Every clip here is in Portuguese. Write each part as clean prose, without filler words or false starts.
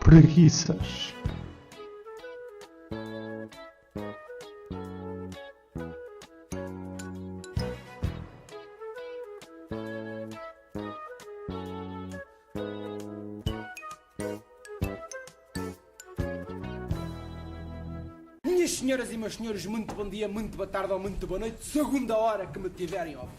Preguiças. Minhas senhoras e meus senhores, muito bom dia, muito boa tarde ou muito boa noite, segunda hora que me tiverem a ouvir.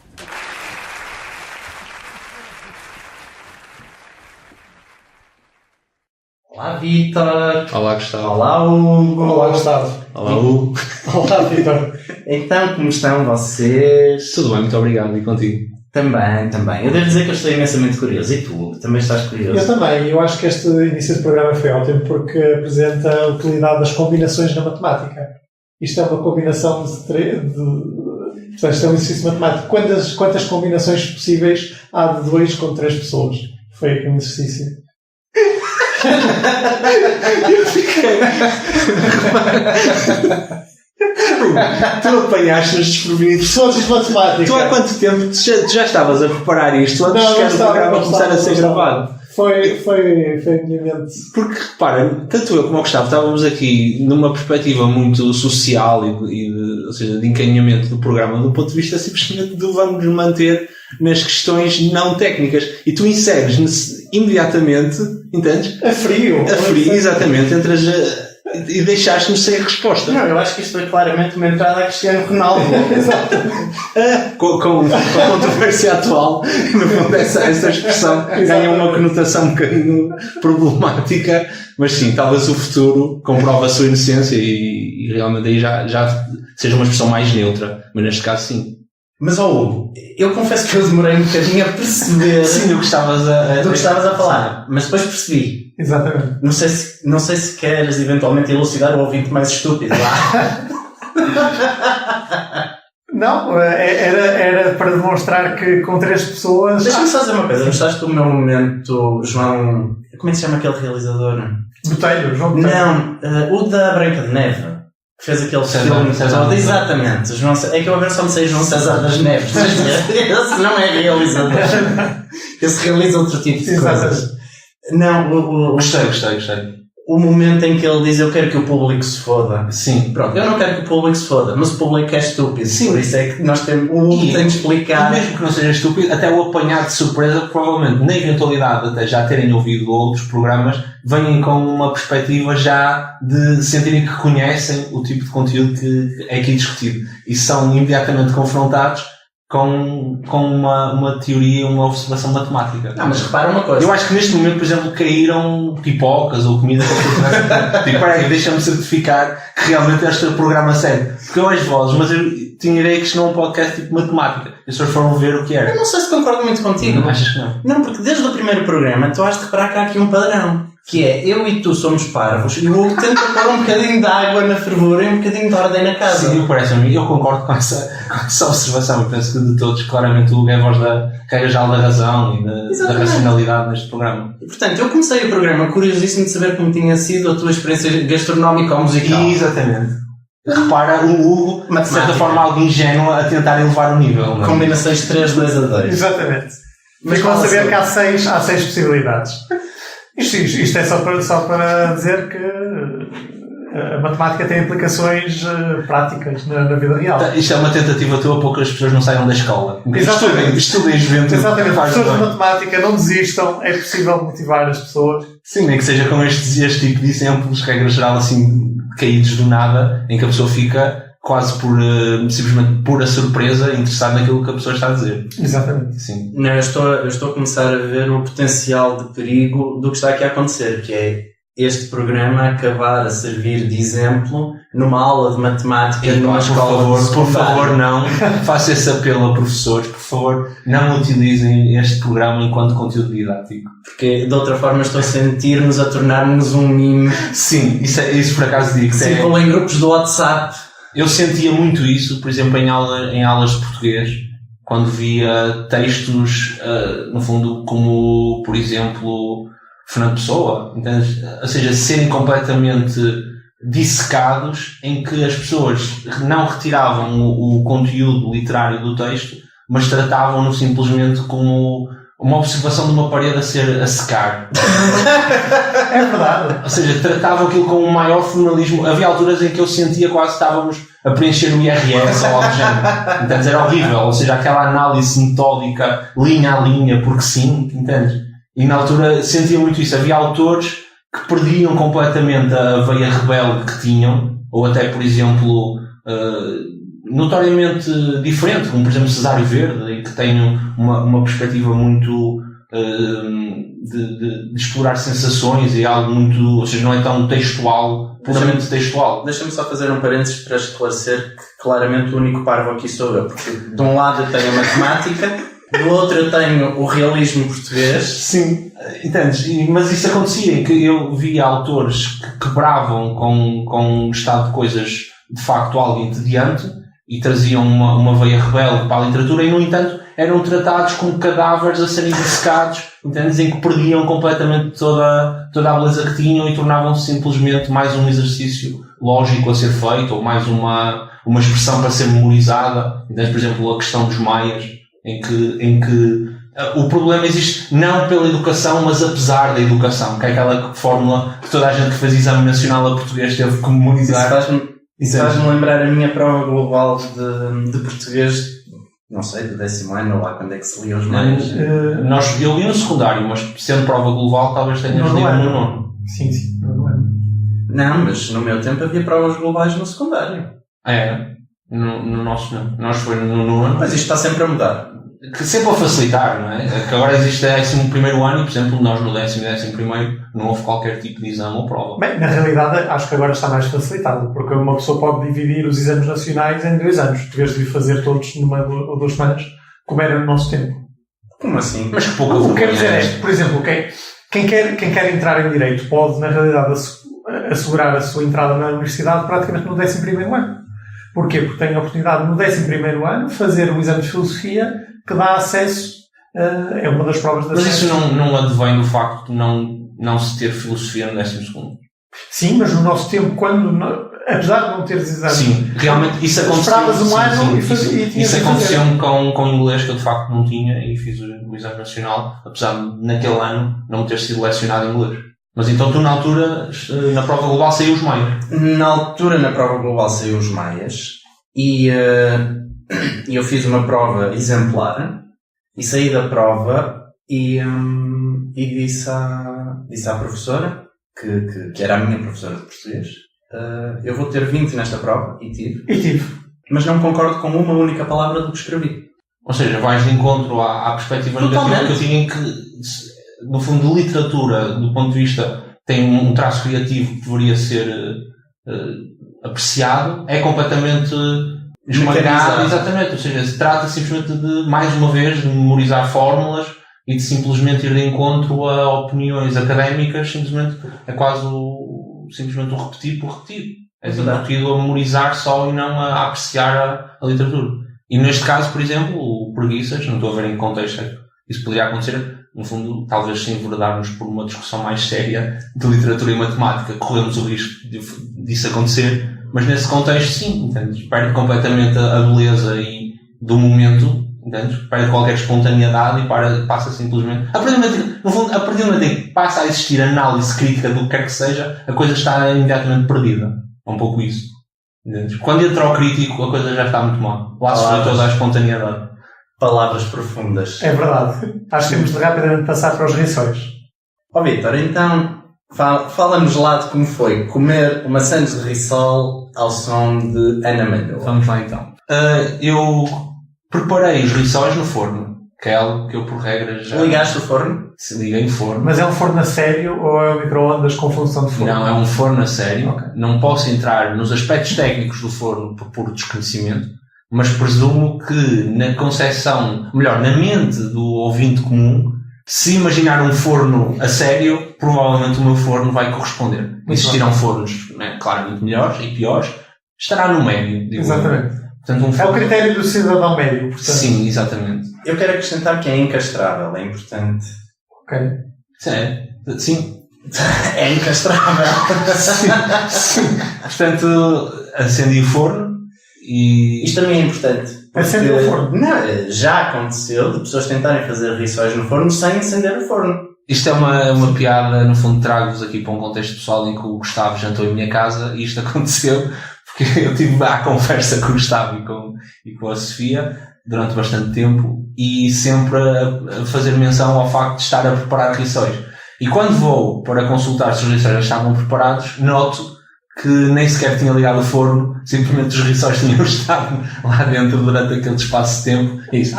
Olá, Vitor. Olá, Gustavo. Olá, Hugo. Olá, Gustavo. Olá, Hugo. Olá, Vitor. Então, como estão vocês? Tudo bem, muito obrigado. E contigo? Também. Eu devo dizer que eu estou imensamente curioso. E tu, Hugo, também estás curioso? Eu também. Eu acho que este início de programa foi ótimo porque apresenta a utilidade das combinações na matemática. Isto é uma combinação portanto, isto é um exercício matemático. Quantas combinações possíveis há de 2 com 3 pessoas? Foi aqui um exercício. Eu fiquei. Tu apanhaste-nos desprevenidos. Pessoas de matemática. Tu há quanto tempo tu já estavas a preparar isto antes de o programa começar a ser gravado? Foi a minha mente. Porque, repara, tanto eu como o Gustavo estávamos aqui numa perspectiva muito social ou seja, de encaminhamento do programa, do ponto de vista simplesmente de vamos nos manter nas questões não técnicas. E tu inseres imediatamente, entendes? A frio, exatamente, e deixaste-nos sem a resposta. Não, eu acho que isto foi claramente uma entrada a Cristiano Ronaldo. com a controvérsia atual, no fundo essa expressão ganha uma conotação um bocadinho problemática, mas sim, talvez o futuro comprove a sua inocência e realmente aí já seja uma expressão mais neutra, mas neste caso sim. Mas, Hugo, eu confesso que eu demorei um bocadinho a perceber sim, do que estavas a falar, mas depois percebi. Exatamente. Não sei se queres eventualmente elucidar o ouvinte mais estúpido lá. Não, era para demonstrar que com 3 pessoas... Deixa-me só dizer uma coisa. Gostaste do meu momento, João... Como é que se chama aquele realizador? Botelho, João Botelho. Não, o da Branca de Neve. Que fez aquele filme todo. Exatamente. É que eu agora só me sei João César das Neves. Esse não é realizador. Esse realiza outro tipo de coisas. Não, Gostei. O momento em que ele diz eu quero que o público se foda. Sim. Pronto, eu não quero que o público se foda, mas o público é estúpido. Sim. Por isso é que nós temos... O Hugo tem de explicar... E mesmo que não seja estúpido, até o apanhado de surpresa, provavelmente, na eventualidade de até já terem ouvido outros programas, venham com uma perspectiva já de sentirem que conhecem o tipo de conteúdo que é aqui discutido. E são imediatamente confrontados com uma teoria, uma observação matemática. Não, mas repara uma coisa. Eu acho que neste momento, por exemplo, caíram pipocas ou comida que tipo, peraí, deixa-me certificar que realmente este é o programa sério. Porque eu ouço vozes, mas eu tinha ideia que isto não é um podcast tipo matemática. As pessoas foram ver o que era. Eu não sei se concordo muito contigo. Não achas que não? Não, porque desde o primeiro programa tu has de reparar que há aqui um padrão. Que é, eu e tu somos parvos e o Hugo tenta pôr um bocadinho de água na fervura e um bocadinho de ordem na casa. Sim, parece-me. Eu concordo com essa observação. Eu penso que de todos, claramente, o Hugo é a voz da regra geral da razão e da racionalidade neste programa. E, portanto, eu comecei o programa curiosíssimo de saber como tinha sido a tua experiência gastronómica ou musical. Exatamente. Repara o Hugo, de certa forma, algo ingênuo a tentar elevar o nível. Não é? Combinações 3, 2 a 2. Exatamente. Mas vão saber que há 6 possibilidades. Isto é só para dizer que a matemática tem implicações práticas na vida real. Isto é uma tentativa tua para que as pessoas não saiam da escola. Estudem juventude. Exatamente. Pessoas de matemática, não desistam. É possível motivar as pessoas. Sim, nem que seja com este tipo de exemplos, regra geral, assim, caídos do nada, em que a pessoa fica quase por, simplesmente pura surpresa, interessada naquilo que a pessoa está a dizer. Exatamente. Sim. Não, eu estou a começar a ver o potencial de perigo do que está aqui a acontecer, que é este programa acabar a servir de exemplo numa aula de matemática numa escola. Por favor, não faça esse apelo a professores, por favor, não utilizem este programa enquanto conteúdo didático. Porque de outra forma estou a sentir-nos a tornar-nos um mime. Sim, isso por acaso digo. Sim, como em grupos do WhatsApp. Eu sentia muito isso, por exemplo, em aulas de português, quando via textos, no fundo, como, por exemplo, Fernando Pessoa, entendes? Ou seja, serem completamente dissecados, em que as pessoas não retiravam o conteúdo literário do texto, mas tratavam-no simplesmente como uma observação de uma parede a secar. É verdade. Ou seja, tratava aquilo com um maior formalismo. Havia alturas em que eu sentia quase que estávamos a preencher o IRS ou algo do género. Entendes? Era horrível. Ou seja, aquela análise metódica, linha a linha, porque sim, entendes? E na altura sentia muito isso. Havia autores que perdiam completamente a veia rebelde que tinham, ou até, por exemplo, notoriamente diferente, como por exemplo Cesário Verde, e que tem uma perspectiva muito de explorar sensações e algo muito, ou seja, não é tão textual, puramente textual. Deixa-me só fazer um parênteses para esclarecer que claramente o único parvo aqui sou eu, porque de um lado eu tenho a matemática, do outro eu tenho o realismo português. Sim, entendes? Mas isso acontecia, em que eu via autores que quebravam com um estado de coisas de facto algo entediante e traziam uma veia rebelde para a literatura e, no entanto, eram tratados como cadáveres a serem dissecados, entendes? Em que perdiam completamente toda a beleza que tinham e tornavam-se simplesmente mais um exercício lógico a ser feito ou mais uma expressão para ser memorizada. Entendes? Por exemplo, a questão dos maias, em que o problema existe não pela educação, mas apesar da educação, que é aquela fórmula que toda a gente que fez exame nacional a português teve que memorizar. Isso faz-me lembrar a minha prova global de português, não sei, do 10º ano, ou lá quando é que se lia os maias. Eu li no secundário, mas sendo prova global talvez tenhas lido no nono. Sim, não é. Não, mas no meu tempo havia provas globais no secundário. No nosso não. Nós foi no nono. Mas isto está sempre a mudar. Que sempre a facilitar, não é? Que agora existe o 11º ano e, por exemplo, nós no 10º e 11º não houve qualquer tipo de exame ou prova. Bem, na realidade, acho que agora está mais facilitado, porque uma pessoa pode dividir os exames nacionais em 2 anos, em vez de fazer todos numa ou 2 semanas, como era no nosso tempo. Como assim? Mas que pouco O que quero dizer é que, por exemplo, quem quer entrar em Direito pode, na realidade, assegurar a sua entrada na universidade praticamente no 11º ano. Porquê? Porque tem a oportunidade, no 11º ano, fazer um exame de Filosofia que dá acesso, é uma das provas da Mas isso não advém do facto de não se ter filosofia no 12º. Sim, mas no nosso tempo, apesar de não teres exames... Sim, realmente isso aconteceu. Esperavas um ano e tinhas isso aconteceu-me com inglês, que eu de facto não tinha, e fiz o exame nacional, apesar de naquele ano não ter sido lecionado em inglês. Mas então tu na altura, na prova global, saiu os maias? Na altura, na prova global, saiu os maias, e eu fiz uma prova exemplar, e saí da prova e disse à professora, que era a minha professora de português, eu vou ter 20 nesta prova, e tive. Mas não concordo com uma única palavra do que escrevi. Ou seja, vais de encontro à perspectiva negativa que eu tinha, em que, no fundo, de literatura, do ponto de vista, tem um traço criativo que deveria ser apreciado, é completamente esmagado. Exatamente. Ou seja, se trata simplesmente de, mais uma vez, de memorizar fórmulas e de simplesmente ir de encontro a opiniões académicas, simplesmente é quase simplesmente o repetir por repetir. É incutido a memorizar só e não a apreciar a literatura. E neste caso, por exemplo, o Preguiças, não estou a ver em que contexto isso poderia acontecer. No fundo, talvez se enverdarmos por uma discussão mais séria de literatura e matemática, corremos o risco disso acontecer, mas nesse contexto sim, entendes? Perde completamente a beleza do momento, entendes? Perde qualquer espontaneidade e passa simplesmente... A partir do momento em que passa a existir análise crítica do que quer que seja, a coisa está imediatamente perdida. É um pouco isso. Entendes? Quando entra o crítico, a coisa já está muito mal. Lá se foi toda a espontaneidade. Palavras profundas. É verdade. Acho que temos de rapidamente passar para os rissóis. Vítor, então, fala-nos lá de como foi comer uma sandes de rissol ao som de Ana Malhoa. Vamos lá então. Eu preparei os rissóis no forno, que é algo que eu por regra já... Ligaste o forno? Se liga em forno. Mas é um forno a sério ou é um micro-ondas com função de forno? Não, é um forno a sério. Okay. Não posso entrar nos aspectos técnicos do forno por puro desconhecimento. Mas presumo que na concepção, melhor, na mente do ouvinte comum, se imaginar um forno a sério, provavelmente o meu forno vai corresponder. Existirão fornos, né, claramente melhores e piores, estará no médio. Digo. Exatamente. Portanto, forno... É o critério do cidadão médio, portanto. Sim, exatamente. Eu quero acrescentar que é encastrável, é importante. Ok. Sim. É encastrável. Sim. Portanto, acendi o forno. Isto também é importante, Acender o forno? Não, já aconteceu de pessoas tentarem fazer rissóis no forno sem acender o forno. Isto é uma piada, no fundo trago-vos aqui para um contexto pessoal em que o Gustavo jantou em minha casa e isto aconteceu porque eu tive a conversa com o Gustavo e com a Sofia durante bastante tempo e sempre a fazer menção ao facto de estar a preparar rissóis. E quando vou para consultar se os rissóis já estavam preparados, noto que nem sequer tinha ligado o forno, simplesmente os rissóis tinham estado lá dentro durante aquele espaço de tempo e disse,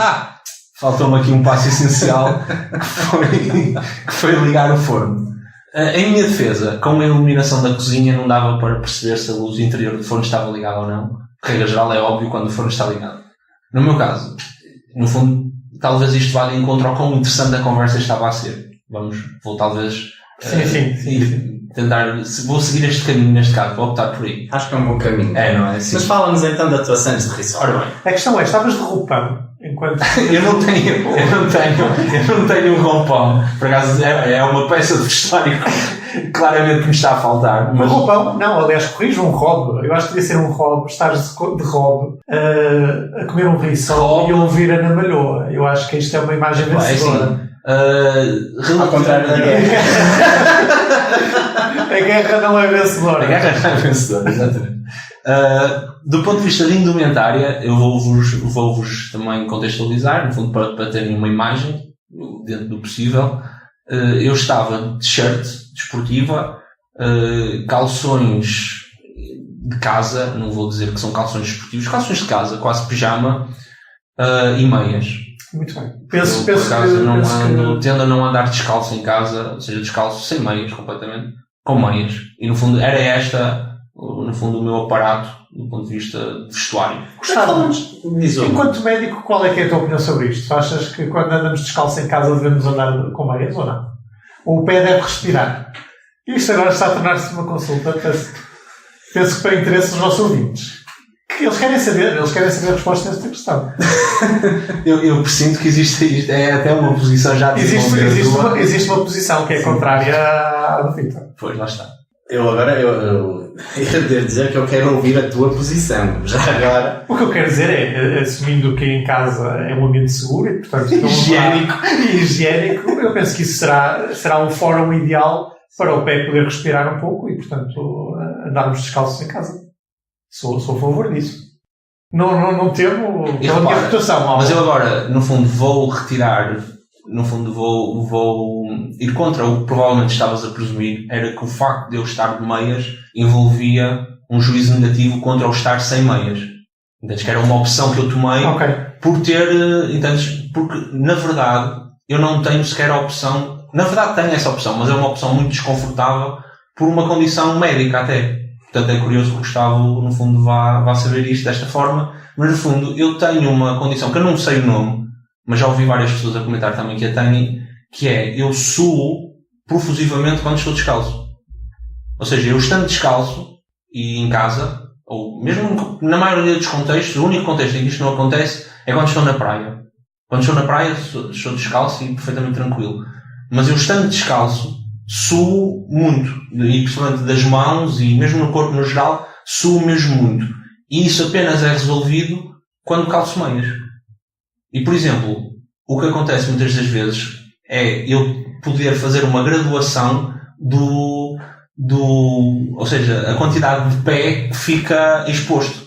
faltou-me aqui um passo essencial que foi ligar o forno. Em minha defesa, com a iluminação da cozinha não dava para perceber se a luz interior do forno estava ligada ou não. Regra geral é óbvio quando o forno está ligado. No meu caso, no fundo, talvez isto vá de encontro ao quão interessante a conversa estava a ser. Vou talvez Sim. tentar, vou seguir este caminho neste caso, vou optar por aí. Acho que é um bom caminho. Não é assim? Mas fala-nos então da tua Santos de rissóis. Ora bem. A questão é, estavas de roupão enquanto... Eu não tenho um roupão. Por acaso é uma peça de vestuário que claramente me está a faltar. Mas... Roupão? Não, aliás, corrijo um robe. Eu acho que devia ser um robe. Estares de robe a comer um rissol e ouvir Ana Malhoa. Eu acho que isto é uma imagem vencedora. Ao contrário da guerra. A guerra não é vencedora. A guerra não é vencedora, exatamente. Do ponto de vista de indumentária, eu vou-vos também contextualizar, no fundo, para terem uma imagem, dentro do possível. Eu estava de t-shirt desportiva, calções de casa, não vou dizer que são calções desportivos, calções de casa, quase pijama, e meias. Muito bem. Tendo a não andar descalço em casa, ou seja, descalço sem meias completamente, com meias. E no fundo era o meu aparato do ponto de vista de vestuário. Gostava. Enquanto médico, qual é que é a tua opinião sobre isto? Tu achas que quando andamos descalço em casa devemos andar com meias ou não? Ou o pé deve respirar? Isto agora está a tornar-se uma consulta, penso que para interesse dos nossos ouvintes. Eles querem saber a resposta a esta questão. Eu presinto que existe é até uma posição já existe uma posição que é contrária à do Victor. Pois, lá está. Eu devo dizer que eu quero ouvir a tua posição. Já agora. O que eu quero dizer é, assumindo que em casa é um ambiente seguro e, portanto, higiênico, eu penso que isso será um fórum ideal para o pé poder respirar um pouco e, portanto, andarmos descalços em casa. Sou a favor disso. Não temo pela minha reputação. Mas eu agora, no fundo, vou retirar, vou ir contra o que provavelmente estavas a presumir, era que o facto de eu estar de meias envolvia um juízo negativo contra o estar sem meias. Entendes? Que era uma opção que eu tomei por ter, entendes? Porque, na verdade, eu não tenho sequer a opção, na verdade tenho essa opção, mas é uma opção muito desconfortável por uma condição médica até. Portanto, é curioso que o Gustavo, no fundo, vá saber isto desta forma. Mas, no fundo, eu tenho uma condição que eu não sei o nome, mas já ouvi várias pessoas a comentar também que a têm, que é, eu suo profusivamente quando estou descalço. Ou seja, eu estando descalço e em casa, ou mesmo na maioria dos contextos, o único contexto em que isto não acontece é quando estou na praia. Quando estou na praia, estou descalço e perfeitamente tranquilo. Mas eu estando descalço, suo muito, e principalmente das mãos e mesmo no corpo no geral, suo mesmo muito. E isso apenas é resolvido quando calço meias. E, por exemplo, o que acontece muitas das vezes é eu poder fazer uma graduação ou seja, a quantidade de pé que fica exposto.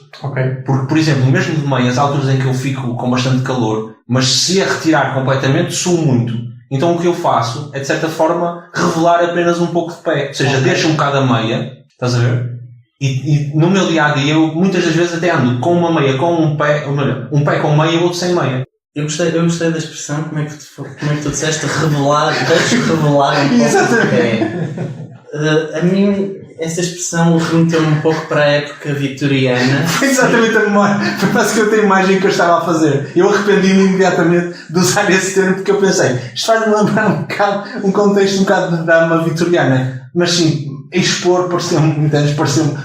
Porque, por exemplo, mesmo de meias, há alturas em que eu fico com bastante calor, mas se a retirar completamente, suo muito. Então o que eu faço é, de certa forma, revelar apenas um pouco de pé. Ou seja, deixo um bocado a meia, estás a ver? E no meu dia-a-dia, eu muitas das vezes até ando com uma meia, com um pé, ou melhor, um pé com meia e outro sem meia. Eu gostei da expressão, como é que tu disseste, revelar, deixo revelar um pouco de pé. A mim, essa expressão remeteu-me um pouco para a época vitoriana. Foi exatamente a memória. Foi basicamente a imagem que eu estava a fazer. Eu arrependi-me imediatamente de usar esse termo porque eu pensei, isto faz-me lembrar um contexto um bocado de dama vitoriana. Mas sim, expor pareceu-me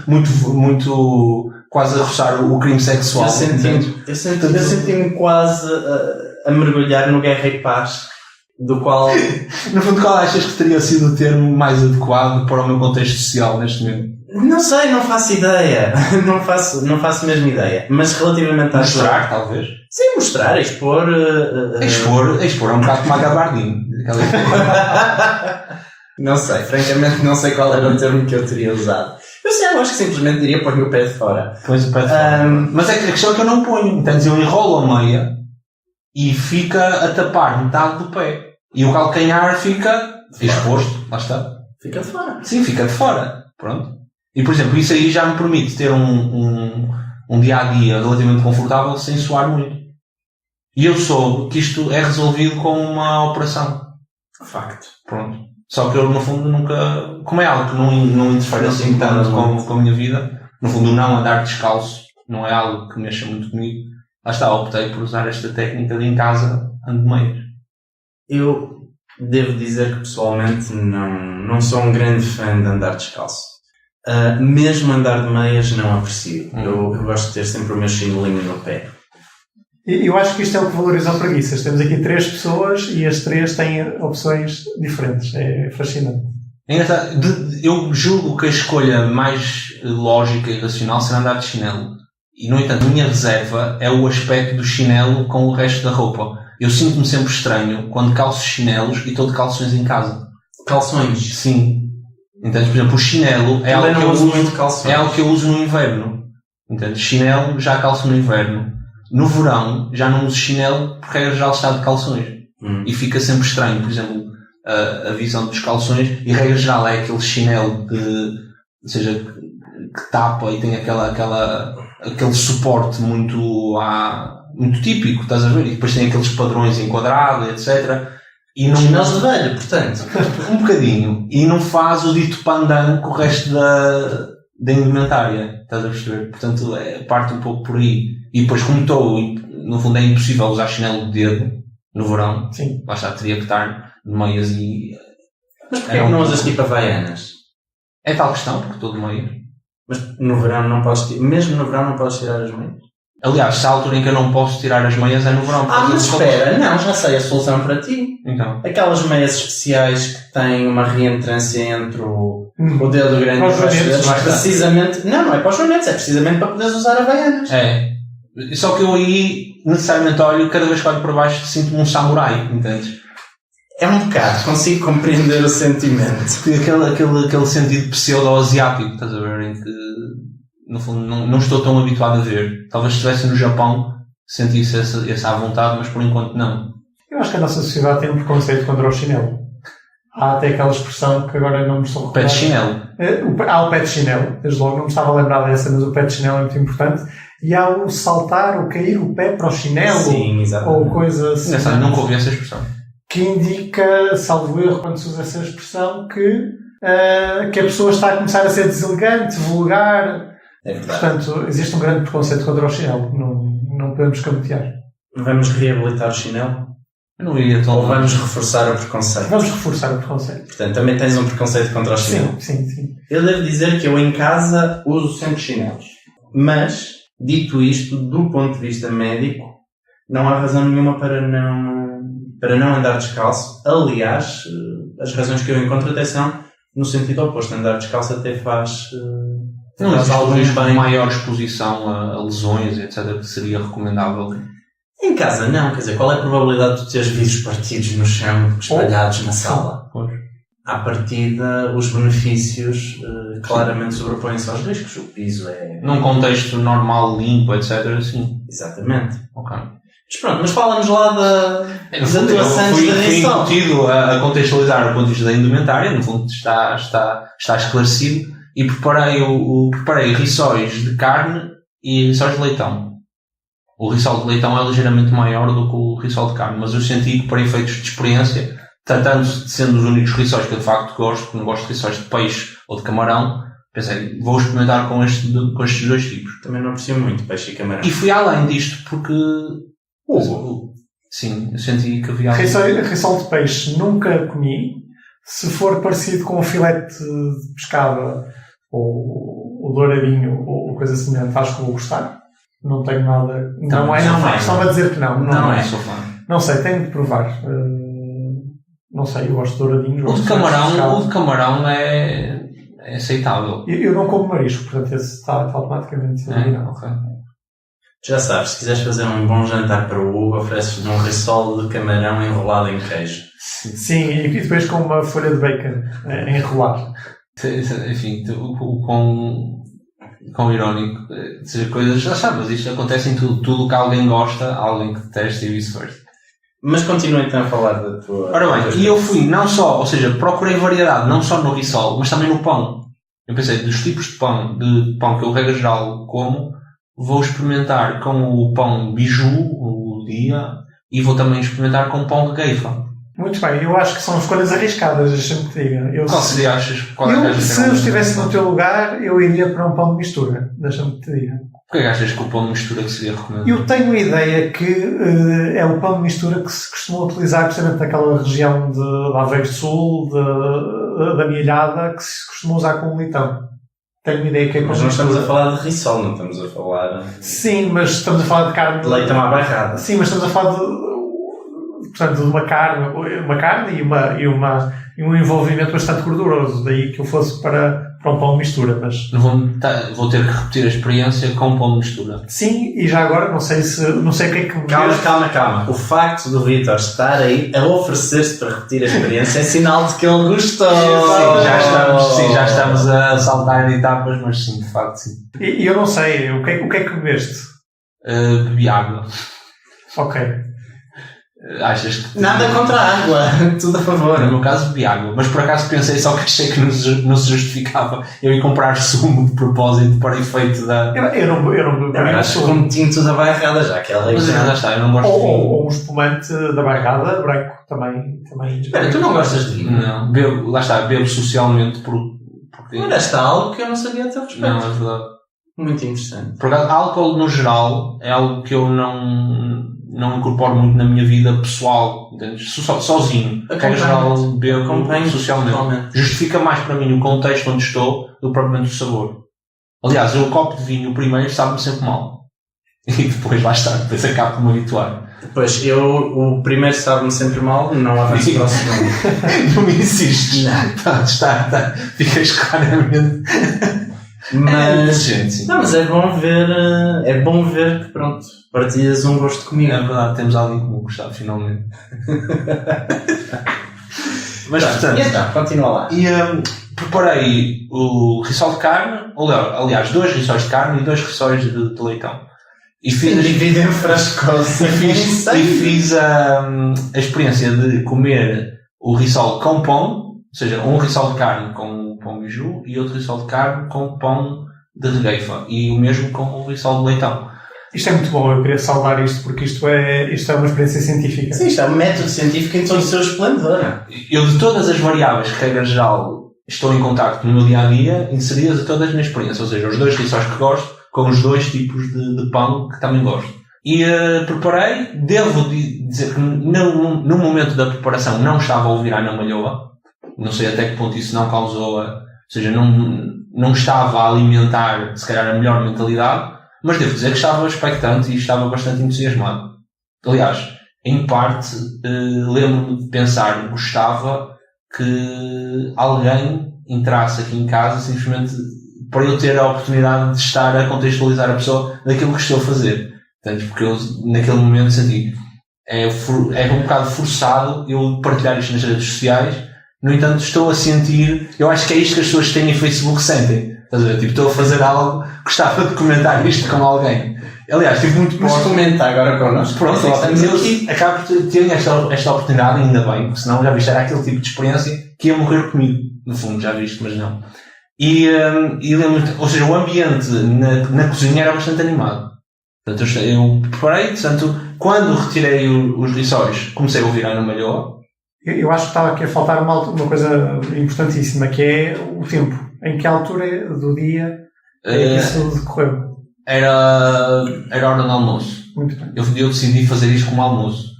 muito quase a roçar o crime sexual. Eu senti-me quase a mergulhar no Guerra e Paz. do qual... No fundo, qual achas que teria sido o termo mais adequado para o meu contexto social neste momento? Não sei, não faço ideia. Não faço mesmo ideia. Mas relativamente à... Mostrar, talvez? Sim, mostrar, expor... Expor é um bocado como a gabardine. Não sei, francamente não sei qual era o termo que eu teria usado. Eu acho que simplesmente diria pôr o pé de fora. Pões o pé de fora. Mas é que a questão é que eu não ponho. Então eu enrolo a meia e fica a tapar metade do pé. E o calcanhar fica exposto. Lá está. Fica de fora. Sim, fica de fora. Pronto. E por exemplo, isso aí já me permite ter um dia-a-dia relativamente confortável sem suar muito. E eu soube que isto é resolvido com uma operação. Facto. Pronto. Só que eu, no fundo, nunca... Como é algo que não interfere assim tanto com a minha vida, no fundo, não andar descalço não é algo que mexa muito comigo. Lá está, optei por usar esta técnica de em casa ando de meias. Eu devo dizer que, pessoalmente, não sou um grande fã de andar descalço. Mesmo andar de meias, não aprecio. Eu gosto de ter sempre o meu chinelinho no pé. Eu acho que isto é o que valoriza a preguiças. Temos aqui 3 pessoas e as 3 têm opções diferentes. É fascinante. Eu julgo que a escolha mais lógica e racional será andar de chinelo. E, no entanto, a minha reserva é o aspecto do chinelo com o resto da roupa. Eu sinto-me sempre estranho quando calço chinelos e estou de calções em casa. Calções? Sim. Então, por exemplo, o chinelo é algo que eu uso no inverno. Então, chinelo já calço no inverno. No verão, já não uso chinelo porque regra geral está de calções. E fica sempre estranho, por exemplo, a visão dos calções. E regra geral é aquele chinelo que tapa e tem aquele suporte muito típico, estás a ver? E depois tem aqueles padrões enquadrados, etc. E não... Chinelos de velho, portanto. Um bocadinho. E não faz o dito pandan com o resto da indumentária, estás a perceber? Portanto, parte um pouco por aí. E depois, como estou, no fundo é impossível usar chinelo de dedo no verão. Sim. Lá está, teria que estar de meias e... Mas porquê que não usas tipo havaianas? É tal questão, porque estou de meias. Mas no verão não podes... Mesmo no verão não podes tirar as meias? Aliás, se a altura em que eu não posso tirar as meias é no verão. Mas espera, não, já sei a solução para ti. Então. Aquelas meias especiais que têm uma reentrância entre o dedo grande e os dedos, precisamente... Não é para os joanetes, é precisamente para poderes usar havaianas. É. Só que eu aí, necessariamente, olho, cada vez que olho para baixo, sinto-me um samurai, entendes? É um bocado, consigo compreender o sentimento. Tem aquele sentido pseudo-asiático, estás a ver, em que, no fundo, não estou tão habituado a ver. Talvez se estivesse no Japão, sentisse essa à vontade, mas por enquanto não. Eu acho que a nossa sociedade tem um preconceito contra o chinelo. Há até aquela expressão que agora não me estou a recordar. Pé de chinelo. Há o pé de chinelo, desde logo, não me estava a lembrar dessa, mas o pé de chinelo é muito importante. E há o saltar, o cair o pé para o chinelo. Sim, exatamente. Ou coisa assim. Nunca ouvi essa expressão. Que indica, salvo erro, quando se usa essa expressão, que a pessoa está a começar a ser deselegante, vulgar. É verdade. Portanto, existe um grande preconceito contra o chinelo. Não podemos camutear. Vamos reabilitar o chinelo? Eu não iria tão Ou vamos reforçar o preconceito? Vamos reforçar o preconceito. Portanto, também tens um preconceito contra o chinelo? Sim. Eu devo dizer que eu em casa uso sempre chinelos. Mas, dito isto, do ponto de vista médico, não há razão nenhuma para não andar descalço. Aliás, as razões que eu encontro até são no sentido oposto. Andar descalço até faz algum bem. Maior exposição a lesões, etc., que seria recomendável. Em casa não, quer dizer, qual é a probabilidade de teres vidros partidos no chão, espalhados na sala? Pois. À partida, os benefícios claramente sobrepõem-se aos riscos. O piso é... Num contexto normal, limpo, etc., sim. Exatamente. Ok. Mas pronto, mas fala-nos lá das atuações de fui Rissol. incutido a contextualizar o ponto de vista da indumentária, no fundo está esclarecido, e preparei rissóis de carne e rissóis de leitão. O rissol de leitão é ligeiramente maior do que o rissol de carne, mas eu senti que, para efeitos de experiência, tratando de sendo os únicos rissóis que eu de facto gosto, porque não gosto de rissóis de peixe ou de camarão, pensei, vou experimentar com estes dois tipos. Também não aprecio muito peixe e camarão. E fui além disto porque... Sim, eu senti que havia... Rissol de peixe nunca comi. Se for parecido com um filete de pescado ou douradinho ou coisa semelhante, acho que vou gostar. Não tenho nada... Não é. Estava a dizer que não. Não é. Sou fã. Não sei, tenho de provar. Não sei, eu gosto de douradinhos. O de camarão é aceitável. Eu não como marisco, portanto esse está automaticamente eliminado. Ok. Já sabes, se quiseres fazer um bom jantar para o Hugo, ofereces-lhe um risol de camarão enrolado em queijo. Sim, e depois com uma folha de bacon enrolar. Enfim, o quão irónico. Seja, coisas, já sabes, isto acontece em tudo. Tudo que alguém gosta, alguém que detesta e vice-versa. Mas continua então a falar da tua... Ora bem, e eu fui não só, ou seja, procurei variedade, não só no risol, mas também no pão. Eu pensei, dos tipos de pão que eu, regra geral, como, vou experimentar com o pão biju, o dia, e vou também experimentar com o pão regueifa. Muito bem, eu acho que são escolhas arriscadas, deixa-me que te diga. Qual seria, achas? Qual é que se eu estivesse no teu lugar, eu iria para um pão de mistura, deixa-me que te diga. Porquê que achas que o pão de mistura que seria recomendado? Eu tenho a ideia que é o pão de mistura que se costuma utilizar precisamente naquela região de Aveiro Sul, da Milhada, que se costuma usar com leitão. Tenho uma ideia que é com Mas nós estamos a falar de risol, não estamos a falar... Sim, mas estamos a falar de carne... De leitão à bairrada. Sim, mas estamos a falar portanto, de uma carne e um envolvimento bastante gorduroso. Daí que eu fosse para um pão de mistura. Mas... Vou ter que repetir a experiência com um pão de mistura. Sim, e já agora, não sei o que é que... Calma. O facto do Vítor estar aí a oferecer-se para repetir a experiência é sinal de que ele gostou. Sim, já estamos a saltar etapas, mas sim, de facto, sim. E eu não sei, o que é que bebeste? Bebi água. Ok. Achas que... Nada contra a água, tudo a favor. No meu caso, bebi água. Mas por acaso pensei, só que achei que não se justificava eu ir comprar sumo de propósito para efeito da... Eu não bebi sumo. Um tinto da bairrada, já que ela... Mas já está, eu não gosto de vinho. Ou um espumante da bairrada, branco, também... Espera, tu não gostas de vinho? Não, bebo socialmente porque... Olha, está algo que eu não sabia a teu respeito. Não, é verdade. Muito interessante. Por acaso, álcool no geral é algo que eu não incorporo muito na minha vida pessoal, entendes? Sozinho. Em geral, bebo socialmente. Justifica mais para mim o contexto onde estou do que propriamente o sabor. Aliás, o copo de vinho primeiro sabe-me sempre mal. E depois lá está, depois acabo por me habituar. Depois, o primeiro sabe-me sempre mal, não avanço para o segundo. Não me insistes. Não. Está. Ficas claramente... Mas é bom ver que pronto, partilhas um gosto comigo. É verdade, temos alguém comum, Gustavo, finalmente. Mas portanto, então, continua lá. E preparei o risol de carne, aliás, 2 risóis de carne e 2 risóis de leitão. E divido em frascos. E fiz a experiência de comer o risol com pão, ou seja, um risol de carne com pão biju e outro risol de carne com pão de regueifa. E o mesmo com o risol de leitão. Isto é muito bom, eu queria saudar isto porque isto é uma experiência científica. Sim, isto é um método científico em todo o seu esplendor. Eu, de todas as variáveis que, regra geral, estou em contacto no meu dia-a-dia, inseri-as a todas na experiência. Ou seja, os 2 risóis que gosto com os 2 tipos de pão que também gosto. E preparei, devo dizer que no momento da preparação não estava a ouvir a Ana Malhoa. Não sei até que ponto isso não causou, ou seja, não estava a alimentar, se calhar, a melhor mentalidade, mas devo dizer que estava expectante e estava bastante entusiasmado. Aliás, em parte, lembro-me de pensar, gostava que alguém entrasse aqui em casa simplesmente para eu ter a oportunidade de estar a contextualizar a pessoa daquilo que estou a fazer. Portanto, porque eu, naquele momento, senti é um bocado forçado eu partilhar isto nas redes sociais. No entanto, estou a sentir... Eu acho que é isto que as pessoas que têm em Facebook sentem. Estás a ver? Tipo, estou a fazer algo... Gostava de comentar isto com alguém. Aliás, tive muito pouco... Mas comenta agora connosco. Pronto, acabo de ter esta oportunidade, ainda bem. Porque senão, já viste, era aquele tipo de experiência que ia morrer comigo. No fundo, já viste, mas não. E ou seja, o ambiente na cozinha era bastante animado. Portanto, eu preparei. Portanto, quando retirei os risóis, comecei a ouvir a Ana Malhoa. Eu acho que estava aqui a faltar uma coisa importantíssima, que é o tempo. Em que altura do dia é que isso decorreu? Era hora do almoço. Muito bem. Eu decidi fazer isto como almoço.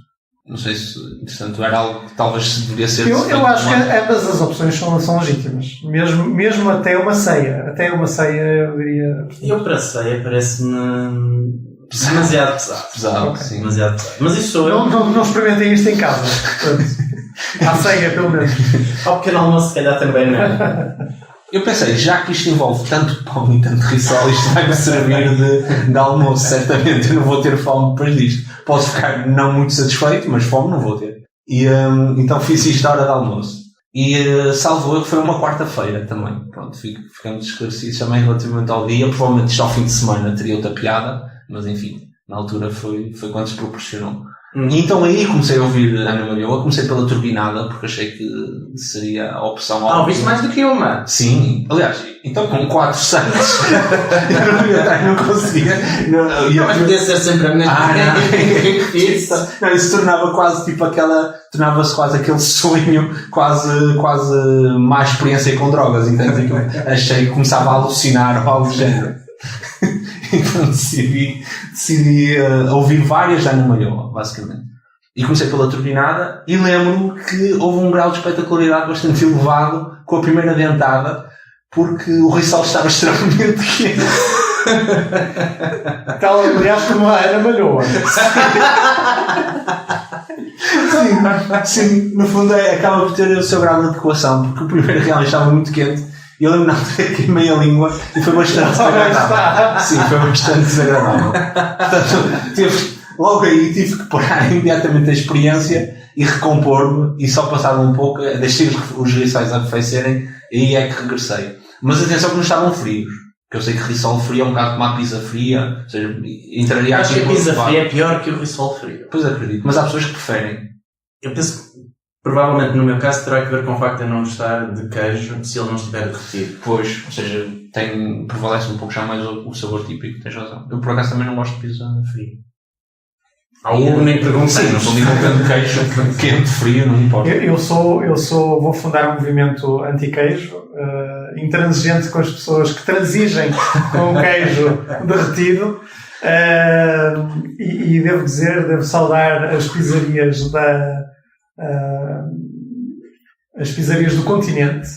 Não sei se, portanto, era algo que talvez deveria ser... Eu acho que ambas as opções são legítimas. Mesmo até uma ceia. Até uma ceia, eu diria... Eu para a ceia parece-me... demasiado pesado. Pesado, okay. Sim. Demasiado pesado. Mas isso sou eu. Não experimentem isto em casa. À ceia, pelo menos. Ao pequeno almoço, se calhar também não é. Eu pensei, já que isto envolve tanto pão e tanto rissol, isto vai-me servir de almoço, certamente. Eu não vou ter fome depois disto. Posso ficar não muito satisfeito, mas fome não vou ter. E então fiz isto à hora de almoço. E salvo erro, foi uma quarta-feira também. Pronto, ficamos esclarecidos também relativamente ao dia. Provavelmente isto ao fim de semana teria outra piada, mas enfim, na altura foi quando se proporcionou. E então aí comecei a ouvir Ana Malhoa, comecei pela Turbinada, porque achei que seria a opção óbvia. Ouviste mais do que uma? Sim, aliás, então com 4 santos eu não ia estar, não conseguia. Mas podia ser sempre a mesma. Não, isso tornava quase tipo tornava-se quase aquele sonho, quase má experiência com drogas, entende? Achei que começava a alucinar ou algo do género. Então decidi ouvir várias da Ana Malhoa, basicamente. E comecei pela Turbinada e lembro-me que houve um grau de espetacularidade bastante elevado com a primeira dentada, porque o rissol estava extremamente quente. Tal, aliás, como a Ana Malhoa. Sim, no fundo acaba por ter o seu grau de adequação, porque o primeiro realmente estava muito quente. E eu lembro na altura que queimei a língua e foi bastante desagradável. Sim, foi bastante desagradável. Portanto, logo aí tive que parar imediatamente a experiência e recompor-me, e só passado um pouco, deixei os rissóis arrefecerem, e aí é que regressei. Mas atenção que não estavam frios, porque eu sei que rissol frio é um bocado como a pizza fria, ou seja, entraria Acho aqui. que a pizza fria é pior que o rissol frio. Pois acredito, mas há pessoas que preferem. Eu penso que, provavelmente no meu caso, terá que ver com o facto de eu não gostar de queijo se ele não estiver derretido. Pois, ou seja, prevalece um pouco já mais o sabor típico, tens razão. Eu por acaso também não gosto de pizza fria. Ao Hugo nem perguntei. Sim, não estou nem com queijo, quente, frio, não importa. Vou fundar um movimento anti-queijo, intransigente com as pessoas que transigem com o queijo derretido, e devo saudar as pizzarias as pizzarias do continente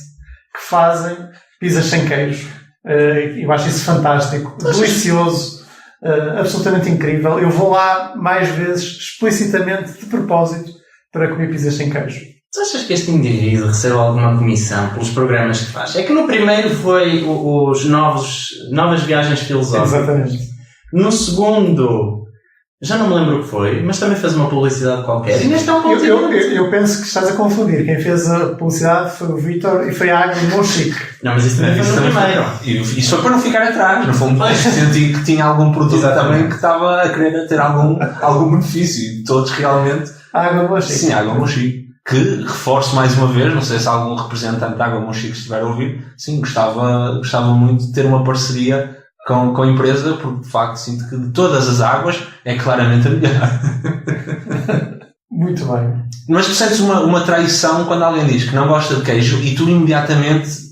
que fazem pizzas sem queijo. Eu acho isso fantástico, delicioso. Absolutamente incrível. Eu vou lá mais vezes explicitamente de propósito para comer pizzas sem queijo. Tu achas que este indivíduo recebe alguma comissão pelos programas que faz? É que no primeiro foi os novas viagens filosóficas. Exatamente. No segundo, já não me lembro o que foi, mas também fez uma publicidade qualquer. E neste é um continente. Eu penso que estás a confundir. Quem fez a publicidade foi o Vítor e foi a Água Monchique. Não, mas isso também foi no primeiro. Isso foi para não ficar atrás. No fundo, senti que tinha algum produto também que estava a querer ter algum benefício. Todos realmente. A Água Monchique. Sim, a Água Monchique. Que, reforço mais uma vez, não sei se algum representante da Água Monchique estiver a ouvir, sim, gostava muito de ter uma parceria com a empresa, porque de facto sinto que de todas as águas é claramente a melhor. Muito bem. Mas tu sentes uma traição quando alguém diz que não gosta de queijo e tu imediatamente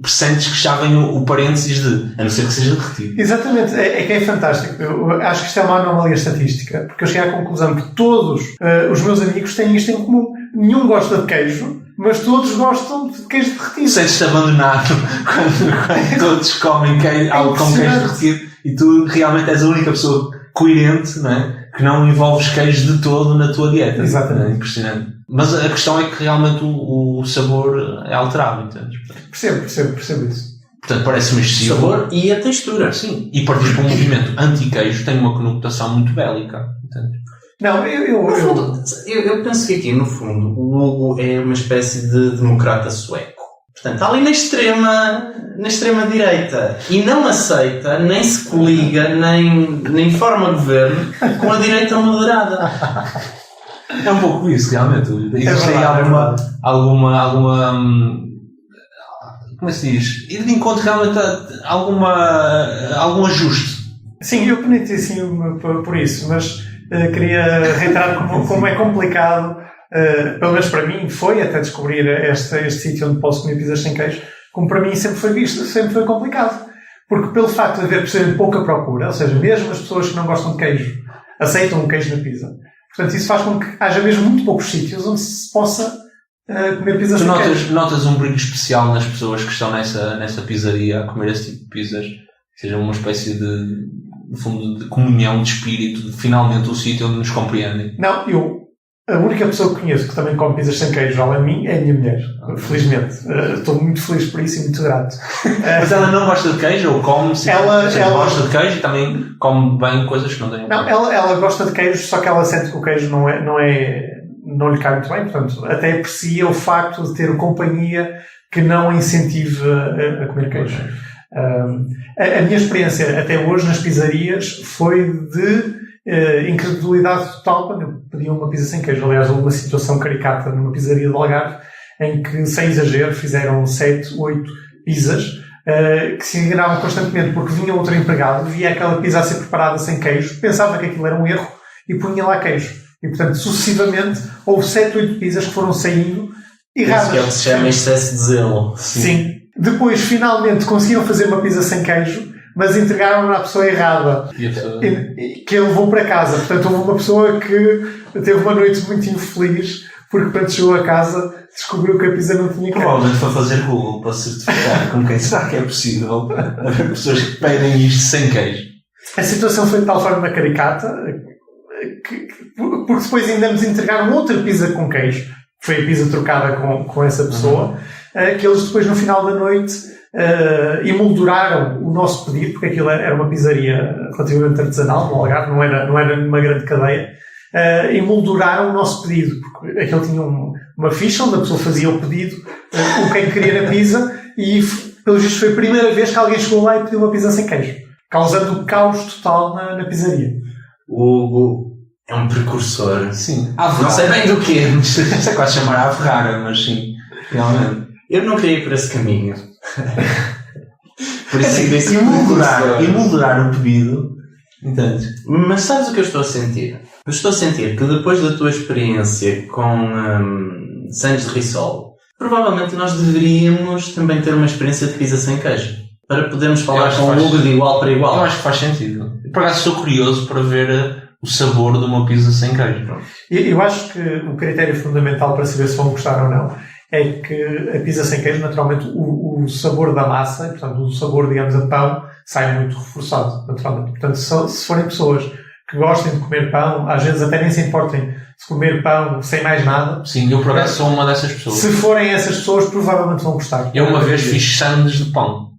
sentes que já vem o parênteses de a não ser que seja derretido. Exatamente, é que é fantástico. Eu acho que isto é uma anomalia estatística, porque eu cheguei à conclusão que todos os meus amigos têm isto em comum. Nenhum gosta de queijo, mas todos gostam de queijo derretido. Sentes-te abandonado quando todos comem algo com queijo derretido e tu realmente és a única pessoa coerente, não é? Que não envolves queijo de todo na tua dieta. Exatamente. É impressionante. Mas a questão é que realmente o sabor é alterado, entendes? Percebo isso. Portanto, parece-me excessivo. O sabor e a textura. Sim. E partir para um movimento anti-queijo tem uma conotação muito bélica, entendes? Não, eu penso que aqui, no fundo, o Hugo é uma espécie de democrata sueco. Portanto, está ali na extrema direita. E não aceita, nem se coliga, nem forma governo com a direita moderada. É um pouco isso, realmente. Existe aí alguma como é que se diz? Ir de encontro realmente a algum ajuste. Sim, eu penitencio por isso, mas queria reiterar como é complicado, pelo menos para mim, foi até descobrir este sítio onde posso comer pizzas sem queijo, como para mim sempre foi complicado. Porque pelo facto de haver precisamente pouca procura, ou seja, mesmo as pessoas que não gostam de queijo aceitam o queijo na pizza. Portanto, isso faz com que haja mesmo muito poucos sítios onde se possa comer pizzas sem queijo. Notas um brilho especial nas pessoas que estão nessa pizzaria a comer esse tipo de pizzas, que seja uma espécie de, no fundo, de comunhão de espírito, de finalmente o sítio onde nos compreendem. Não, A única pessoa que conheço que também come pizzas sem queijo, além de mim, é a minha mulher. Felizmente. Estou muito feliz por isso e muito grato. Mas ela não gosta de queijo ou come? Ela gosta de queijo e também come bem coisas que não têm. Não, ela gosta de queijo, só que ela sente que o queijo não lhe cai muito bem. Portanto, até aprecia o facto de ter companhia que não a incentive a comer queijo. A minha experiência até hoje nas pizzarias foi de incredulidade total quando eu pedi uma pizza sem queijo. Aliás, houve uma situação caricata numa pizzaria de Algarve em que, sem exagero, fizeram 7, 8 pizzas que se enganavam constantemente porque vinha outro empregado, via aquela pizza a ser preparada sem queijo, pensava que aquilo era um erro e punha lá queijo. E, portanto, sucessivamente, houve 7, 8 pizzas que foram saindo erradas. Isso que é o que se chama excesso de zelo. Sim. Depois, finalmente, conseguiram fazer uma pizza sem queijo, mas entregaram-na à pessoa errada, que ele levou para casa. Portanto, houve uma pessoa que teve uma noite muito infeliz, porque quando chegou a casa descobriu que a pizza não tinha queijo. Provavelmente foi fazer Google para certificar com quem será que é possível haver pessoas que pedem isto sem queijo. A situação foi de tal forma caricata, porque depois ainda nos entregaram outra pizza com queijo, que foi a pizza trocada com essa pessoa, que eles depois, no final da noite, emolduraram o nosso pedido, porque aquilo era uma pizzaria relativamente artesanal, no Algarve, não era numa grande cadeia. Emolduraram o nosso pedido, porque aquilo tinha uma ficha onde a pessoa fazia o pedido, o quem queria na pizza, e pelo visto foi a primeira vez que alguém chegou lá e pediu uma pizza sem queijo, causando um caos total na pizzaria. O Hugo é um precursor. Sim. Não sei bem do quê. Isto é quase chamar a Ferrara, mas sim, realmente. Eu não queria ir por esse caminho. Por isso é que disse emoldurar o pedido. Entendes? Mas sabes o que eu estou a sentir? Eu estou a sentir que depois da tua experiência com Sandes de Rissol, provavelmente nós deveríamos também ter uma experiência de pizza sem queijo. Para podermos falar com o Hugo de igual para igual. Eu acho que faz sentido. Por acaso estou curioso para ver o sabor de uma pizza sem queijo. Eu acho que o critério fundamental para saber se vão gostar ou não é que a pizza sem queijo, naturalmente, o sabor da massa, portanto, o sabor, digamos, a pão, sai muito reforçado, naturalmente. Portanto, se forem pessoas que gostem de comer pão, às vezes até nem se importem de comer pão sem mais nada. Sim, eu por acaso sou uma dessas pessoas. Se forem essas pessoas, provavelmente vão gostar. Eu uma vez fiz sandes de pão.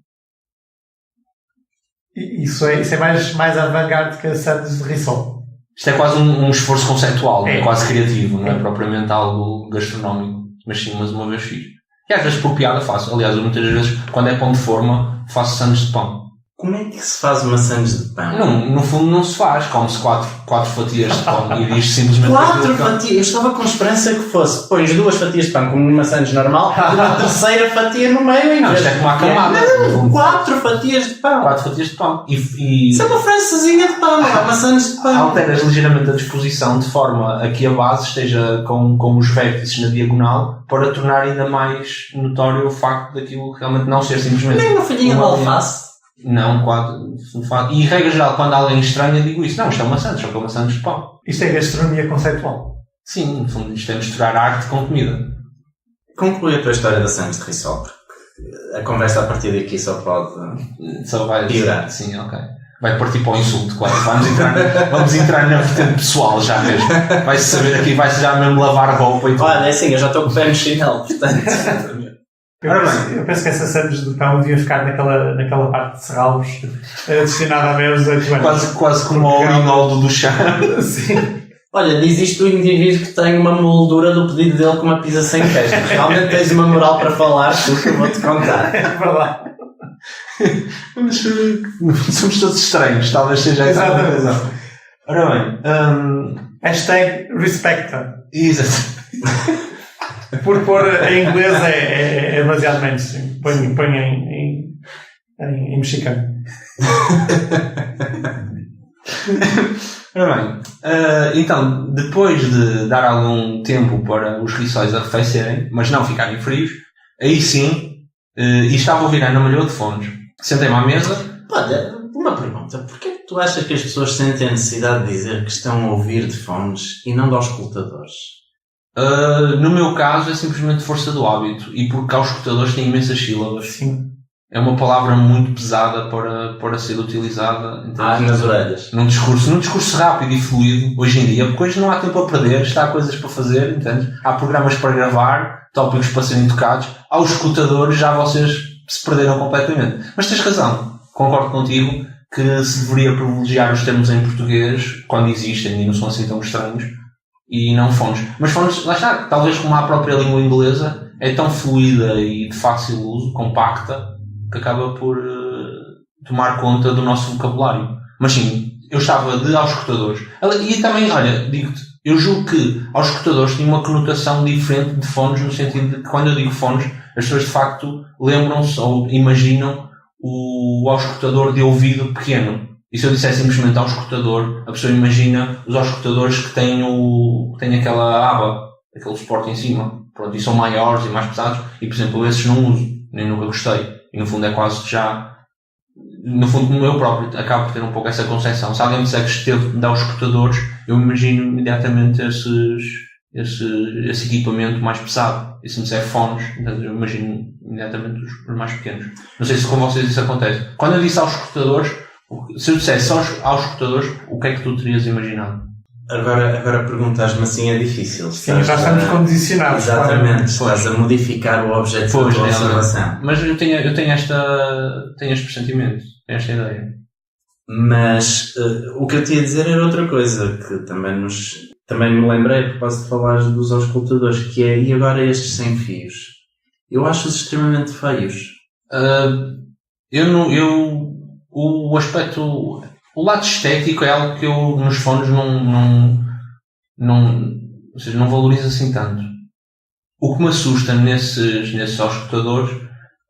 Isso é mais avant-garde que a sandes de Rissol. Isto é quase um esforço conceptual, não é? Quase criativo, não é propriamente algo gastronómico. Mas sim, mas uma vez fiz. E às vezes por piada faço. Aliás, eu muitas vezes, quando é pão de forma, faço sandes de pão. Como é que se faz uma sandes de pão? Não, no fundo não se faz. Come-se 4 fatias de pão e diz simplesmente... 4 fatias? Eu estava com esperança que fosse, pões 2 fatias de pão como uma sandes normal e uma terceira fatia no meio. Não, isto é como a camada. Não, 4 fatias de pão. 4 fatias de pão. Isso é uma francesinha de pão, não é uma sandes de pão. Alteras ligeiramente a disposição de forma a que a base esteja com os vértices na diagonal para tornar ainda mais notório o facto daquilo realmente não ser simplesmente... Nem uma folhinha de alface. Não, e regra geral, quando alguém estranha, digo isso. Não, isto é uma sandes, só que é uma sandes de pão. Isto é gastronomia conceitual. Sim, no fundo, isto é misturar arte com comida. Conclui a tua história da sandes de Rissol, porque a conversa a partir daqui só pode piorar. Sim, ok. Vai partir para o insulto, quase. Vamos entrar na vertente pessoal já mesmo. Vai-se saber aqui, vai-se já mesmo lavar roupa e tudo. Olha, é assim, eu já estou com o pé no chinelo, portanto... Eu penso que essa sandes de pão devia ficar naquela parte de serralos destinada a menos 18 anos. Quase como o Rinaldo do chá. Sim. Olha, diz isto o indivíduo que tem uma moldura do pedido dele com uma pizza sem queijo. Realmente tens uma moral para falar, tu que eu vou-te contar. É verdade. Mas somos todos estranhos, talvez seja essa a razão. Ora bem, hashtag respecta. Exato. Por pôr em inglês é demasiado mainstream. Põe em mexicano. Ora bem, então, depois de dar algum tempo para os rissóis arrefecerem, mas não ficarem frios, aí sim, e estava a ouvir a Ana Malhoa de fones. Sentei-me à mesa. Olha, uma pergunta. Porquê que tu achas que as pessoas sentem a necessidade de dizer que estão a ouvir de fones e não de auscultadores? No meu caso é simplesmente força do hábito e porque aos escutadores têm imensas sílabas. Sim. é uma palavra muito pesada para ser utilizada nas orelhas. num discurso rápido e fluido hoje em dia, porque hoje não há tempo a perder, está há coisas para fazer, entende? Há programas para gravar, tópicos para serem tocados, aos escutadores já vocês se perderam completamente. Mas tens razão, concordo contigo que se deveria privilegiar os termos em português quando existem e não são assim tão estranhos, e não fones. Mas fones, lá está, talvez como a própria língua inglesa é tão fluida e de fácil uso, compacta, que acaba por tomar conta do nosso vocabulário. Mas sim, eu estava de auscultadores. E também, olha, digo-te, eu julgo que auscultadores tinham uma conotação diferente de fones, no sentido de que quando eu digo fones, as pessoas de facto lembram-se ou imaginam o auscultador de ouvido pequeno. E se eu disser simplesmente auscultador, a pessoa imagina os auscultadores que têm aquela aba, aquele suporte em cima. Pronto, e são maiores e mais pesados. E, por exemplo, esses não uso, nem nunca gostei. E no fundo é quase já... No fundo, como eu próprio acabo por ter um pouco essa concepção. Se alguém me disser que esteve de auscultadores, eu imagino imediatamente esse equipamento mais pesado. E se me disser fones, então eu imagino imediatamente os mais pequenos. Não sei se com vocês isso acontece. Quando eu disse auscultadores, se eu dissesse auscultadores, o que é que tu terias imaginado? Agora perguntas-me assim é difícil. Sim, já estamos condicionados. Exatamente, estás a modificar o objeto da tua observação. Mas eu tenho este pressentimento, tenho esta ideia. Mas o que eu te ia dizer era outra coisa, que também me lembrei, por causa de falar dos auscultadores, que é, e agora estes sem fios? Eu acho-os extremamente feios. O aspecto... O lado estético é algo que eu, nos fones, ou seja, não valorizo assim tanto. O que me assusta nesses auscultadores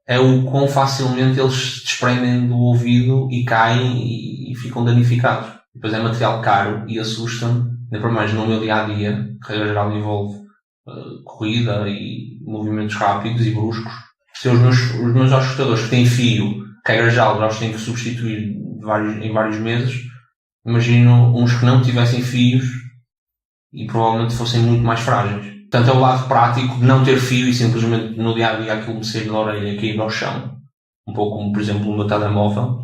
é o quão facilmente eles se desprendem do ouvido e caem e ficam danificados. Depois é material caro e assusta-me, ainda por mais no meu dia-a-dia, que regra geral envolve corrida e movimentos rápidos e bruscos. Se os meus auscultadores que têm fio, que regra geral já os tenho que substituir em vários meses, imagino uns que não tivessem fios e provavelmente fossem muito mais frágeis. Portanto, é o lado prático de não ter fio e simplesmente no dia-a-dia aquilo me sair da orelha e cair ao chão. Um pouco como, por exemplo, o meu telemóvel,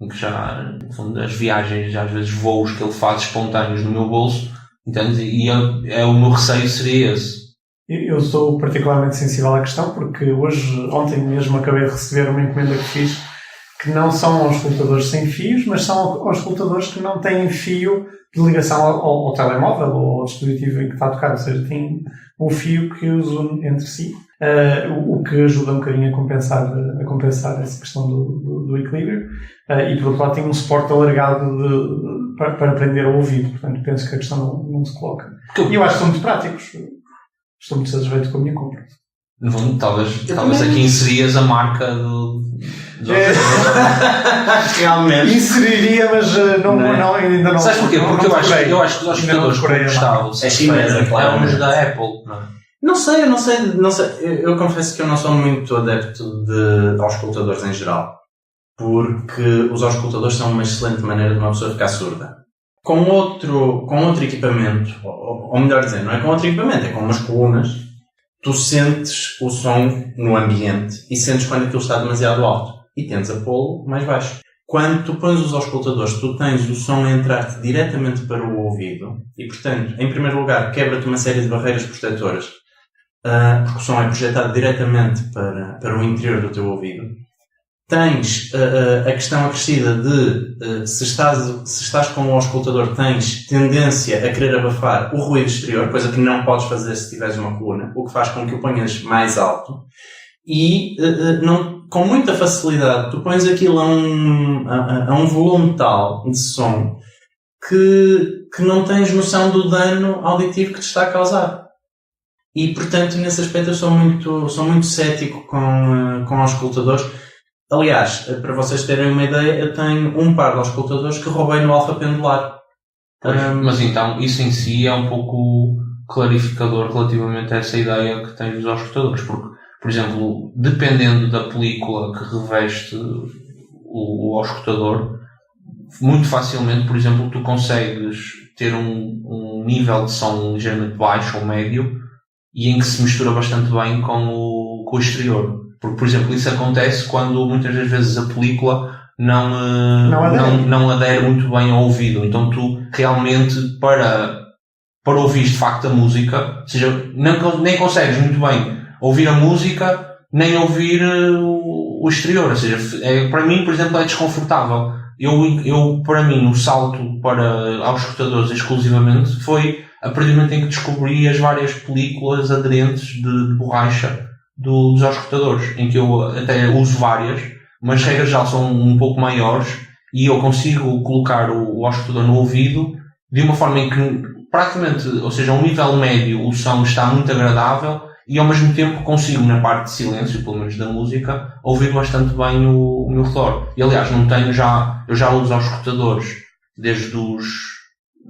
em que já, no fundo, as viagens, às vezes voos que ele faz espontâneos no meu bolso, entende? E o meu receio seria esse. Eu sou particularmente sensível à questão porque ontem mesmo acabei de receber uma encomenda que fiz que não são auscultadores sem fios, mas são auscultadores que não têm fio de ligação ao telemóvel ou ao dispositivo em que está a tocar, ou seja, tem um fio que os une entre si, o que ajuda um bocadinho a compensar essa questão do equilíbrio, e por outro lado tem um suporte alargado para prender ao ouvido, portanto penso que a questão não se coloca. E eu acho que são muito práticos, estou muito satisfeito com a minha compra. No fundo, talvez aqui inserias a marca do Realmente. Inseriria, mas ainda não. Sabes porquê? Porque eu acho que os auscultadores que eu gostava é chinesa, claro. É uns da Apple, não é? Não sei. Eu confesso que eu não sou muito adepto de auscultadores em geral. Porque os auscultadores são uma excelente maneira de uma pessoa ficar surda. Com outro equipamento, ou melhor dizer, não é com outro equipamento, é com umas colunas. Tu sentes o som no ambiente e sentes quando aquilo está demasiado alto e tendes a pô-lo mais baixo. Quando tu pões os auscultadores, tu tens o som a entrar-te diretamente para o ouvido e, portanto, em primeiro lugar, quebra-te uma série de barreiras protetoras, porque o som é projetado diretamente para o interior do teu ouvido. Tens a questão acrescida de se estás com o auscultador, tens tendência a querer abafar o ruído exterior, coisa que não podes fazer se tiveres uma coluna, o que faz com que o ponhas mais alto e com muita facilidade tu pões aquilo a um volume tal de som que não tens noção do dano auditivo que te está a causar. E portanto nesse aspecto eu sou muito cético com auscultadores. Aliás, para vocês terem uma ideia, eu tenho um par de auscultadores que roubei no Alfa Pendular. Mas então, isso em si é um pouco clarificador relativamente a essa ideia que tens dos auscultadores, porque, por exemplo, dependendo da película que reveste o auscultador, muito facilmente, por exemplo, tu consegues ter um nível de som ligeiramente baixo ou médio e em que se mistura bastante bem com o exterior. Porque, por exemplo, isso acontece quando muitas das vezes a película não adere muito bem ao ouvido. Então tu realmente, para ouvir de facto a música, ou seja, nem consegues muito bem ouvir a música, nem ouvir o exterior. Ou seja, para mim, por exemplo, é desconfortável. Eu, para mim, o salto aos escutadores exclusivamente foi a partir do momento em que descobri as várias películas aderentes de borracha dos auscultadores, em que eu até uso várias, mas regras já são um pouco maiores e eu consigo colocar o auscultador no ouvido de uma forma em que praticamente, ou seja, a um nível médio, o som está muito agradável e ao mesmo tempo consigo, na parte de silêncio, pelo menos da música, ouvir bastante bem o meu redor. E aliás, eu já uso auscultadores desde os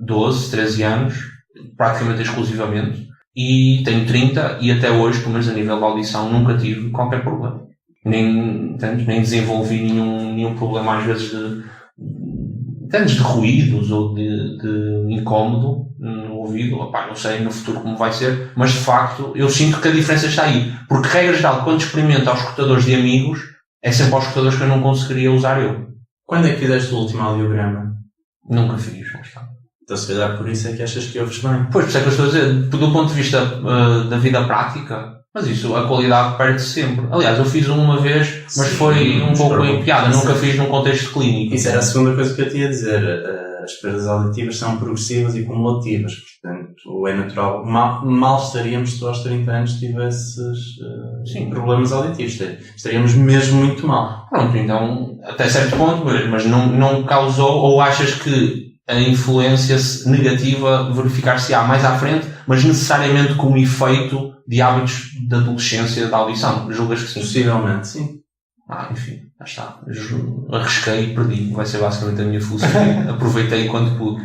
12, 13 anos, praticamente exclusivamente, e tenho 30 e até hoje, pelo menos a nível de audição, nunca tive qualquer problema. Nem desenvolvi nenhum problema às vezes de ruídos ou de incómodo no ouvido. Opá, não sei no futuro como vai ser, mas de facto eu sinto que a diferença está aí. Porque, regra geral, quando experimento aos escutadores de amigos, é sempre aos escutadores que eu não conseguiria usar eu. Quando é que fizeste o último audiograma? Nunca fiz, já está. Então se calhar por isso é que achas que ouves bem. Pois, por isso é que eu estou a dizer, do ponto de vista da vida prática, mas isso, a qualidade perde-se sempre. Aliás, eu fiz uma vez, mas sim, foi um pouco em piada, nunca fiz num contexto clínico. Isso era a segunda coisa que eu te ia dizer. As perdas auditivas são progressivas e cumulativas, portanto é natural. Mal estaríamos se tu aos 30 anos tivesses problemas auditivos. Estaríamos mesmo muito mal. Pronto, então, até certo ponto, mas não causou, ou achas que a influência negativa verificar-se-á mais à frente, mas necessariamente como efeito de hábitos da adolescência da audição? Julgas que sim? Possivelmente, sim. Enfim, já está. Arrisquei e perdi. Vai ser basicamente a minha filosofia. Aproveitei quando pude,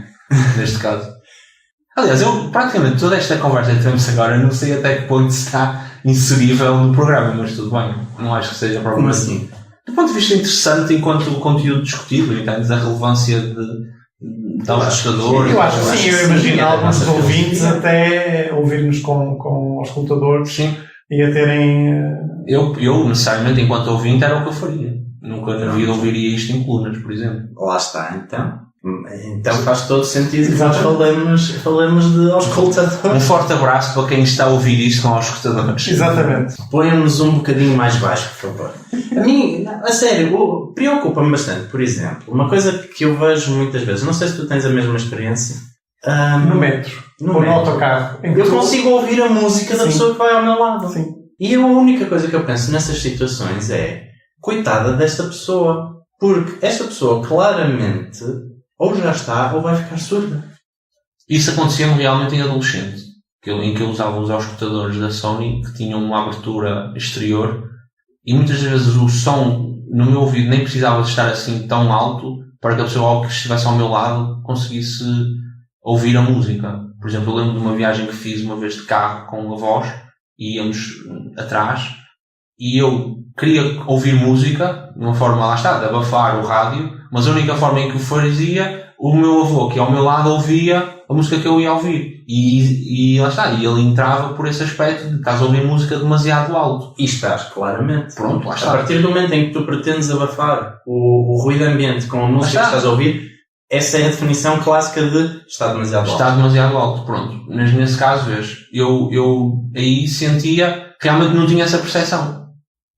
neste caso. Aliás, eu praticamente toda esta conversa que temos agora não sei até que ponto está inserível no programa, mas tudo bem. Não acho que seja propriamente. Como assim? Do ponto de vista interessante enquanto conteúdo discutido, entendes? A relevância de auscultadores. Eu acho que sim, eu imagino alguns ouvintes até ouvir-nos com auscultadores. Sim. E a terem... Eu, necessariamente, enquanto ouvinte, era o que eu faria. Nunca na vida ouviria isto em colunas, por exemplo. Lá está, então faz todo sentido que nós falemos de auscultadores. Um forte abraço para quem está a ouvir isto com auscultadores. Exatamente. Põe-nos um bocadinho mais baixo, por favor. A mim, a sério, preocupa-me bastante, por exemplo, uma coisa que eu vejo muitas vezes, não sei se tu tens a mesma experiência. No metro. Ou no autocarro. Eu consigo ouvir a música da pessoa que vai ao meu lado. Sim. E a única coisa que eu penso nessas situações é, coitada desta pessoa, porque esta pessoa claramente ou já está ou vai ficar surda. Isso acontecia-me realmente em adolescente, em que eu usava os auscultadores da Sony que tinham uma abertura exterior e muitas vezes o som no meu ouvido nem precisava de estar assim tão alto para que a pessoa que estivesse ao meu lado conseguisse ouvir a música. Por exemplo, eu lembro de uma viagem que fiz uma vez de carro com avós e íamos atrás e eu queria ouvir música de uma forma, lá está, de abafar o rádio, mas a única forma em que o fazia, o meu avô que ao meu lado ouvia a música que eu ia ouvir e lá está, e ele entrava por esse aspecto de estás a ouvir música demasiado alto. E estás, claramente. Pronto, lá está. A partir do momento em que tu pretendes abafar o ruído ambiente com a música que estás a ouvir, essa é a definição clássica de está demasiado alto. Está demasiado alto, pronto. Mas nesse caso, eu aí sentia que realmente não tinha essa percepção.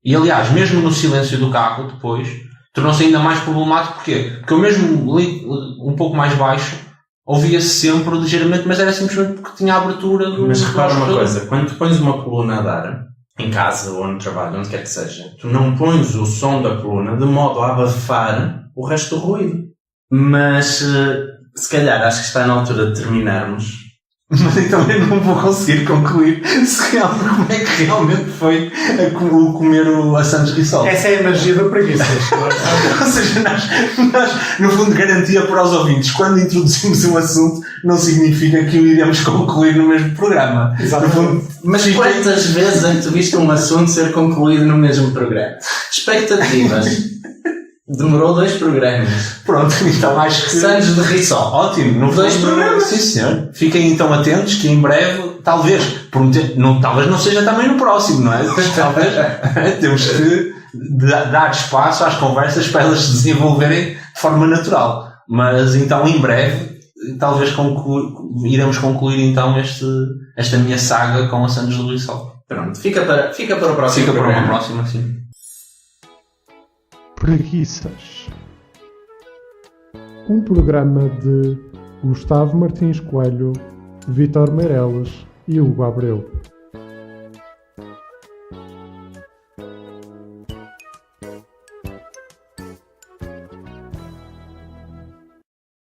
E aliás, mesmo no silêncio do carro, depois, tornou-se ainda mais problemático. Porquê? Porque eu mesmo um pouco mais baixo, ouvia-se sempre ligeiramente, mas era simplesmente porque tinha a abertura do... Mas repara uma coisa, quando tu pões uma coluna a dar, em casa ou no trabalho, onde quer que seja, tu não pões o som da coluna de modo a abafar o resto do ruído. Mas, se calhar, acho que está na altura de terminarmos. Mas eu também não vou conseguir concluir como é que realmente foi o comer a Santos Risol. Essa é a magia da preguiça. Ou seja, nós, no fundo, garantia para os ouvintes, quando introduzimos um assunto, não significa que o iremos concluir no mesmo programa. Exatamente. Mas quantas vezes é que tu viste um assunto ser concluído no mesmo programa? Expectativas. Demorou 2 programas. Pronto, então acho que... Santos de Rissol. Ótimo, no 2 programas. Sim, senhor. Fiquem então atentos que em breve, talvez não seja também no próximo, não é? Talvez temos que dar espaço às conversas para elas se desenvolverem de forma natural. Mas então em breve, talvez iremos concluir então esta minha saga com a Santos do Rissol. Pronto, fica para o próximo Fica para programa. uma próxima, sim. Preguiças. Um programa de Gustavo Martins Coelho, Vítor Meireles e Hugo Abreu.